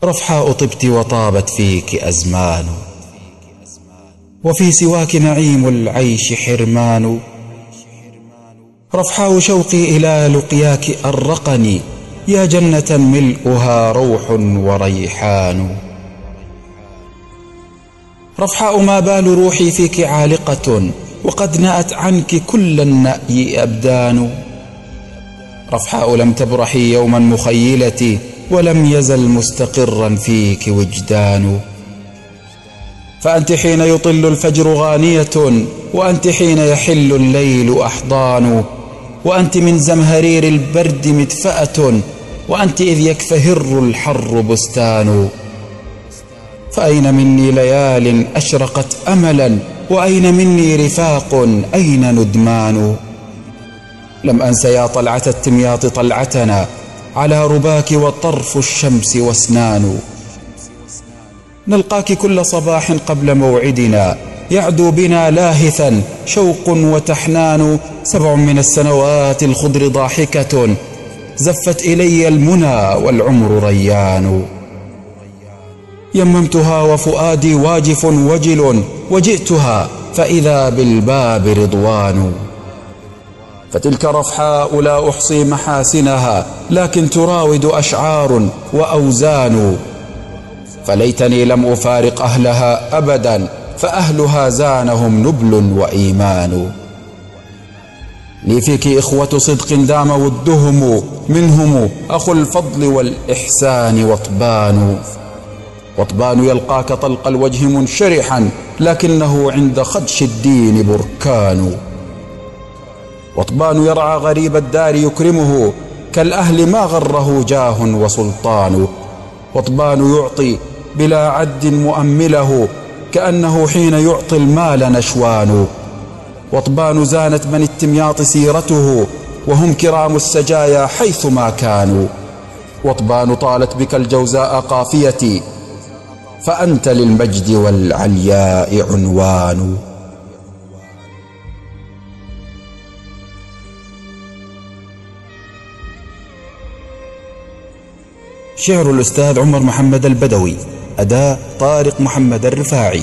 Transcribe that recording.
رفحاء طبت وطابت فيك أزمان، وفي سواك نعيم العيش حرمان. رفحاء شوقي إلى لقياك أرقني، يا جنة ملؤها روح وريحان. رفحاء ما بال روحي فيك عالقة، وقد نأت عنك كل النأي أبدان. رفحاء لم تبرحي يوما مخيلتي، ولم يزل مستقرا فيك وجدان. فأنت حين يطل الفجر غانية، وأنت حين يحل الليل أحضان. وأنت من زمهرير البرد مدفأة، وأنت إذ يكفهر الحر بستان. فأين مني ليال أشرقت أملا، وأين مني رفاق، أين ندمان. لم أنس يا طلعة التمياط طلعتنا، على رباك وطرف الشمس واسنان. نلقاك كل صباح قبل موعدنا، يعدو بنا لاهثا شوق وتحنان. 7 من السنوات الخضر ضاحكة، زفت إلي المنى والعمر ريان. يممتها وفؤادي واجف وجل، وجئتها فإذا بالباب رضوان. فتلك رفحاء لا أحصي محاسنها، لكن تراود أشعار وأوزان. فليتني لم أفارق أهلها أبدا، فأهلها زانهم نبل وإيمان. لي فيك إخوة صدق دام ودهم، منهم أخو الفضل والإحسان وطبان. وطبان يلقاك طلق الوجه منشرحا، لكنه عند خدش الدين بركان. وطبان يرعى غريب الدار يكرمه، كالأهل ما غره جاه وسلطان. وطبان يعطي بلا عد مؤمله، كأنه حين يعطي المال نشوان. وطبان زانت بني التمياط سيرته، وهم كرام السجايا حيثما كانوا. وطبان طالت بك الجوزاء قافيتي، فأنت للمجد والعلياء عنوان. شعر الأستاذ عمر محمد البدوي، أداء طارق محمد الرفاعي.